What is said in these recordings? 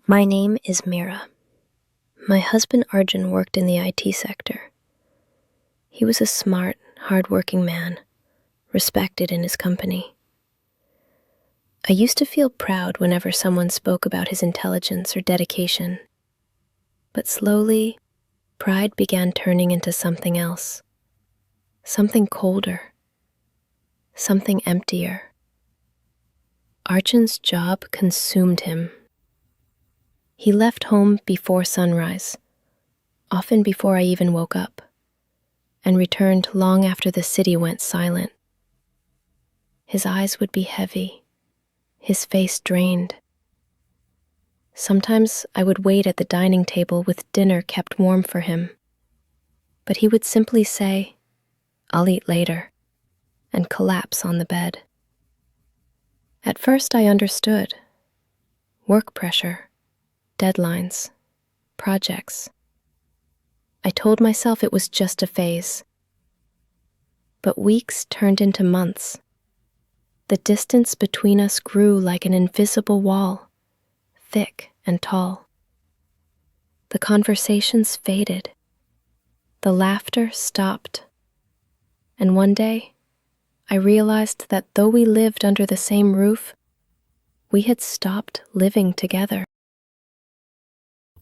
My name is Mira. My husband Arjun worked in the IT sector. He was a smart, hard-working man, respected in his company. I used to feel proud whenever someone spoke about his intelligence or dedication, but slowly, pride began turning into something else, something colder, something emptier. Arjun's job consumed him. He left home before sunrise, often before I even woke up, and returned long after the city went silent. His eyes would be heavy, his face drained. Sometimes I would wait at the dining table with dinner kept warm for him, but he would simply say, "I'll eat later," and collapse on the bed. At first I understood. Work pressure, deadlines, projects. I told myself it was just a phase. But weeks turned into months. The distance between us grew like an invisible wall, thick and tall. The conversations faded. The laughter stopped. And one day, I realized that though we lived under the same roof, we had stopped living together.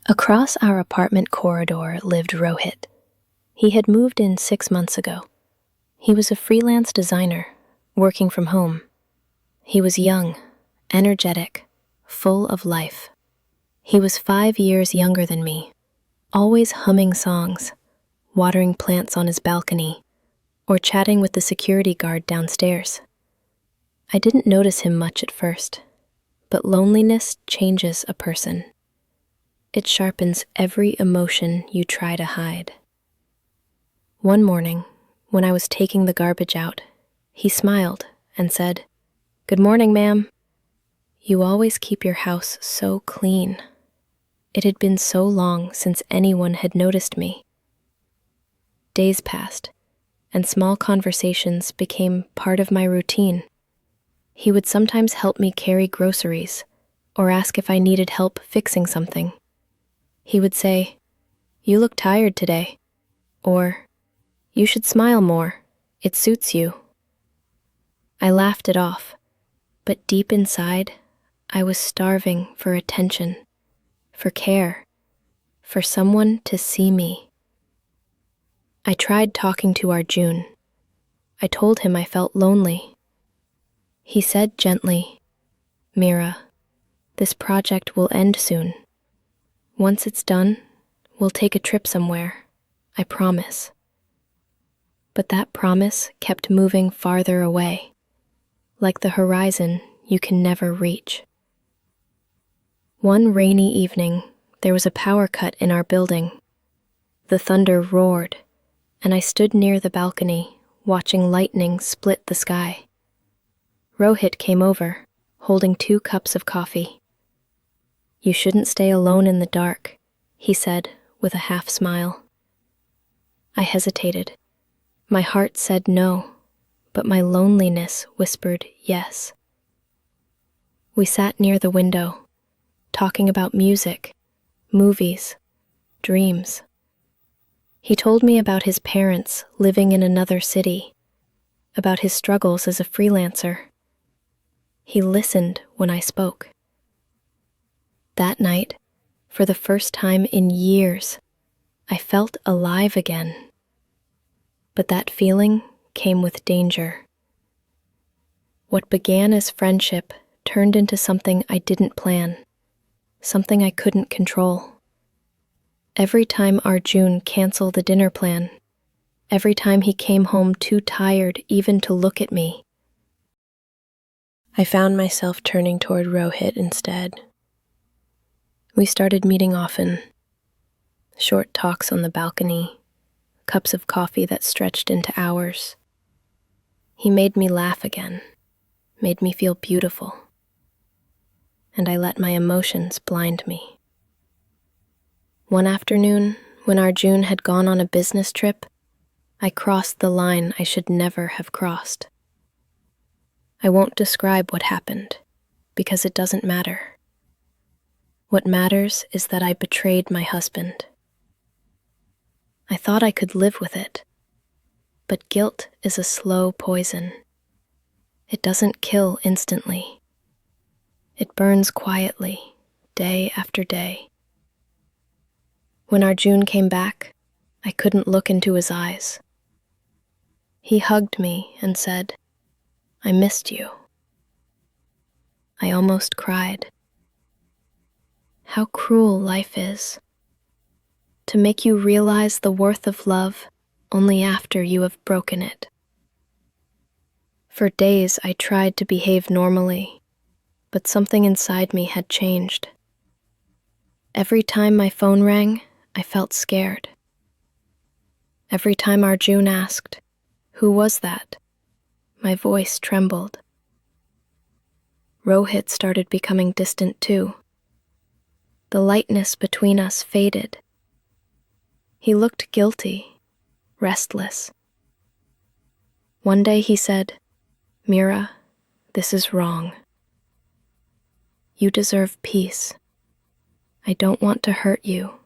Across our apartment corridor lived Rohit. He had moved in 6 months ago. He was a freelance designer, working from home. He was young, energetic, full of life. He was 5 years younger than me, always humming songs, watering plants on his balcony, or chatting with the security guard downstairs. I didn't notice him much at first, but loneliness changes a person. It sharpens every emotion you try to hide. One morning, when I was taking the garbage out, he smiled and said, "Good morning, ma'am. You always keep your house so clean." It had been so long since anyone had noticed me. Days passed, and small conversations became part of my routine. He would sometimes help me carry groceries or ask if I needed help fixing something. He would say, "You look tired today," or, "You should smile more, it suits you." I laughed it off, but deep inside, I was starving for attention, for care, for someone to see me. I tried talking to Arjun. I told him I felt lonely. He said gently, "Mira, this project will end soon. Once it's done, we'll take a trip somewhere, I promise." But that promise kept moving farther away, like the horizon you can never reach. One rainy evening, there was a power cut in our building. The thunder roared, and I stood near the balcony, watching lightning split the sky. Rohit came over, holding 2 cups of coffee. "You shouldn't stay alone in the dark," he said with a half smile. I hesitated. My heart said no, but my loneliness whispered yes. We sat near the window, talking about music, movies, dreams. He told me about his parents living in another city, about his struggles as a freelancer. He listened when I spoke. That night, for the first time in years, I felt alive again. But that feeling came with danger. What began as friendship turned into something I didn't plan, something I couldn't control. Every time Arjun canceled the dinner plan, every time he came home too tired even to look at me, I found myself turning toward Rohit instead. We started meeting often. Short talks on the balcony, cups of coffee that stretched into hours. He made me laugh again, made me feel beautiful, and I let my emotions blind me. One afternoon, when Arjun had gone on a business trip, I crossed the line I should never have crossed. I won't describe what happened, because it doesn't matter. What matters is that I betrayed my husband. I thought I could live with it, but guilt is a slow poison. It doesn't kill instantly. It burns quietly, day after day. When Arjun came back, I couldn't look into his eyes. He hugged me and said, "I missed you." I almost cried. How cruel life is, to make you realize the worth of love only after you have broken it. For days I tried to behave normally, but something inside me had changed. Every time my phone rang, I felt scared. Every time Arjun asked, "Who was that?" my voice trembled. Rohit started becoming distant too. The lightness between us faded. He looked guilty, restless. One day he said, "Mira, this is wrong. You deserve peace. I don't want to hurt you."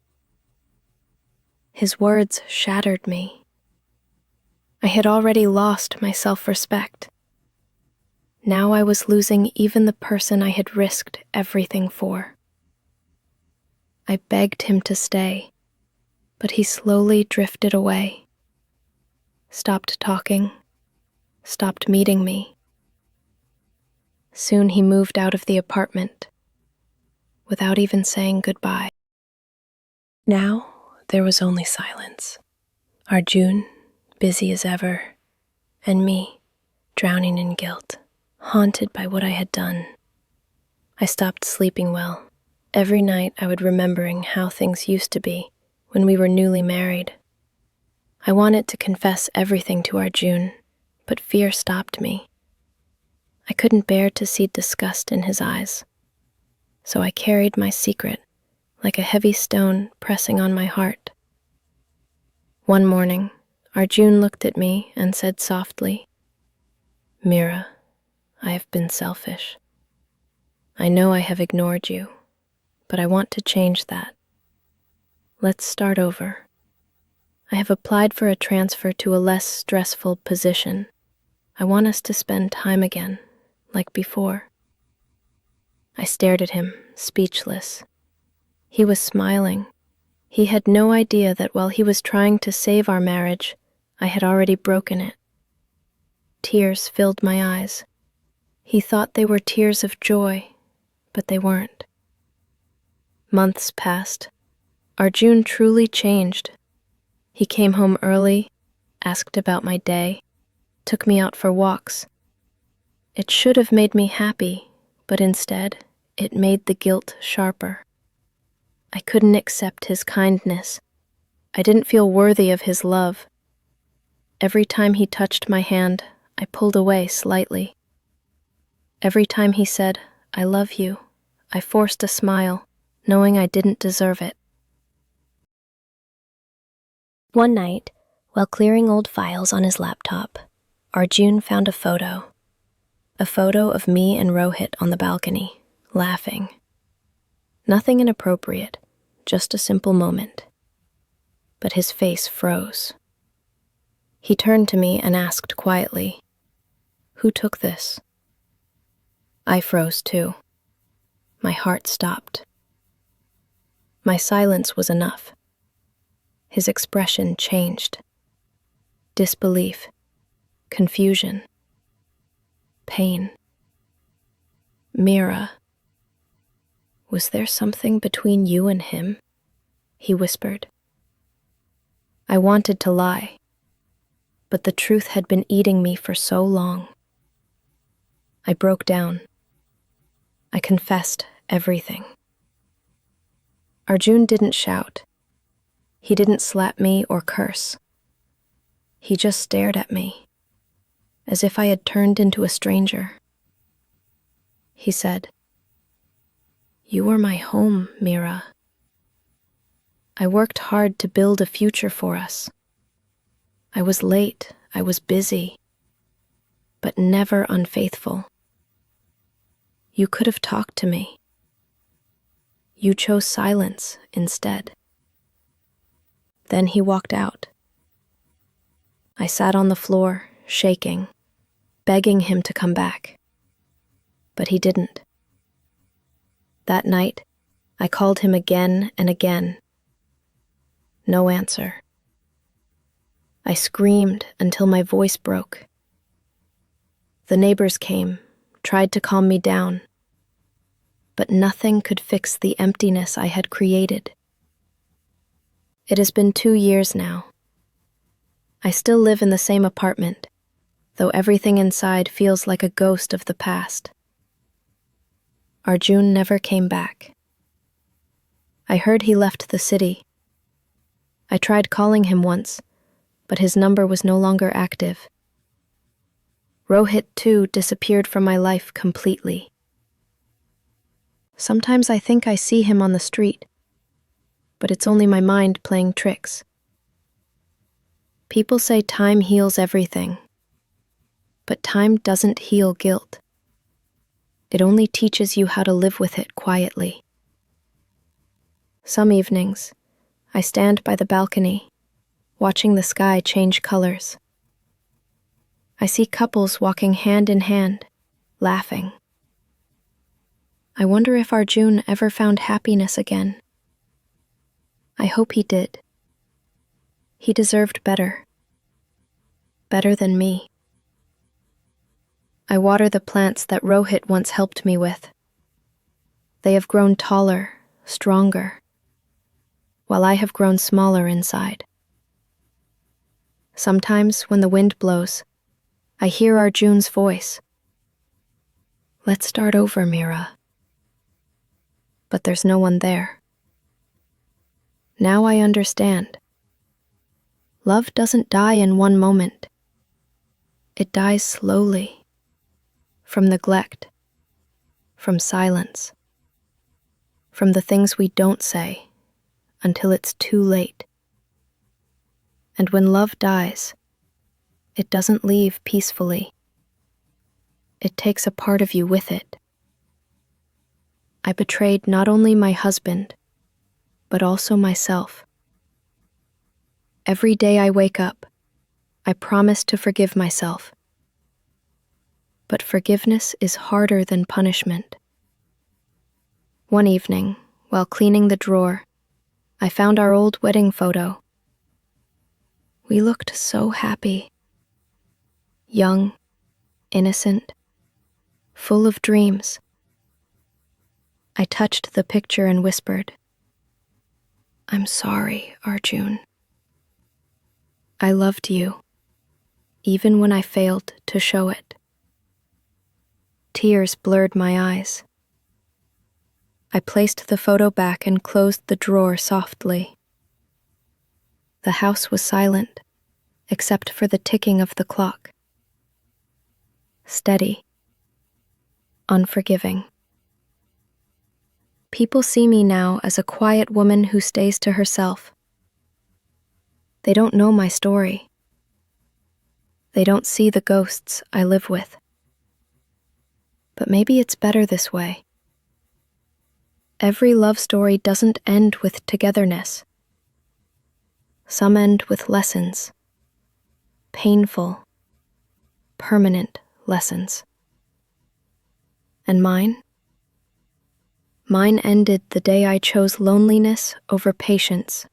His words shattered me. I had already lost my self-respect. Now I was losing even the person I had risked everything for. I begged him to stay, but he slowly drifted away. Stopped talking, stopped meeting me. Soon he moved out of the apartment, without even saying goodbye. Now there was only silence. Arjun, busy as ever, and me, drowning in guilt, haunted by what I had done. I stopped sleeping well. Every night I would remembering how things used to be when we were newly married. I wanted to confess everything to Arjun, but fear stopped me. I couldn't bear to see disgust in his eyes, so I carried my secret like a heavy stone pressing on my heart. One morning, Arjun looked at me and said softly, "Mira, I have been selfish. I know I have ignored you, but I want to change that. Let's start over. I have applied for a transfer to a less stressful position. I want us to spend time again, like before." I stared at him, speechless. He was smiling. He had no idea that while he was trying to save our marriage, I had already broken it. Tears filled my eyes. He thought they were tears of joy, but they weren't. Months passed. Arjun truly changed. He came home early, asked about my day, took me out for walks. It should have made me happy, but instead, it made the guilt sharper. I couldn't accept his kindness. I didn't feel worthy of his love. Every time he touched my hand, I pulled away slightly. Every time he said, "I love you," I forced a smile, knowing I didn't deserve it. One night, while clearing old files on his laptop, Arjun found a photo of me and Rohit on the balcony, laughing. Nothing inappropriate, just a simple moment. But his face froze. He turned to me and asked quietly, "Who took this?" I froze too. My heart stopped. My silence was enough. His expression changed. Disbelief, confusion, pain. "Mira, was there something between you and him?" he whispered. I wanted to lie, but the truth had been eating me for so long. I broke down. I confessed everything. Arjun didn't shout. He didn't slap me or curse. He just stared at me, as if I had turned into a stranger. He said, "You were my home, Mira. I worked hard to build a future for us. I was late, I was busy, but never unfaithful. You could have talked to me. you chose silence instead." Then he walked out. I sat on the floor, shaking, begging him to come back. But he didn't. That night, I called him again and again. No answer. I screamed until my voice broke. The neighbors came, tried to calm me down, but nothing could fix the emptiness I had created. It has been 2 years now. I still live in the same apartment, though everything inside feels like a ghost of the past. Arjun never came back. I heard he left the city. I tried calling him once, but his number was no longer active. Rohit, too, disappeared from my life completely. Sometimes I think I see him on the street, but it's only my mind playing tricks. People say time heals everything, but time doesn't heal guilt. It only teaches you how to live with it quietly. Some evenings, I stand by the balcony, watching the sky change colors. I see couples walking hand in hand, laughing. I wonder if Arjun ever found happiness again. I hope he did. He deserved better. Better than me. I water the plants that Rohit once helped me with. They have grown taller, stronger, while I have grown smaller inside. Sometimes when the wind blows, I hear Arjun's voice. "Let's start over, Mira." But there's no one there. Now I understand. Love doesn't die in one moment. It dies slowly, from neglect, from silence, from the things we don't say until it's too late. And when love dies, it doesn't leave peacefully. It takes a part of you with it. I betrayed not only my husband, but also myself. Every day I wake up, I promise to forgive myself. But forgiveness is harder than punishment. One evening, while cleaning the drawer, I found our old wedding photo. We looked so happy. Young, innocent, full of dreams. I touched the picture and whispered, "I'm sorry, Arjun. I loved you, even when I failed to show it." Tears blurred my eyes. I placed the photo back and closed the drawer softly. The house was silent, except for the ticking of the clock. Steady, unforgiving. People see me now as a quiet woman who stays to herself. They don't know my story. They don't see the ghosts I live with. But maybe it's better this way. Every love story doesn't end with togetherness. Some end with lessons. Painful, permanent lessons. And mine? Mine ended the day I chose loneliness over patience,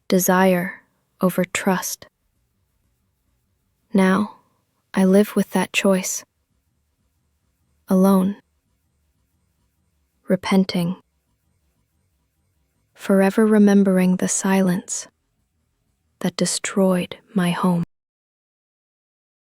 desire over trust. Now, I live with that choice. Alone. Repenting. Forever remembering the silence that destroyed my home.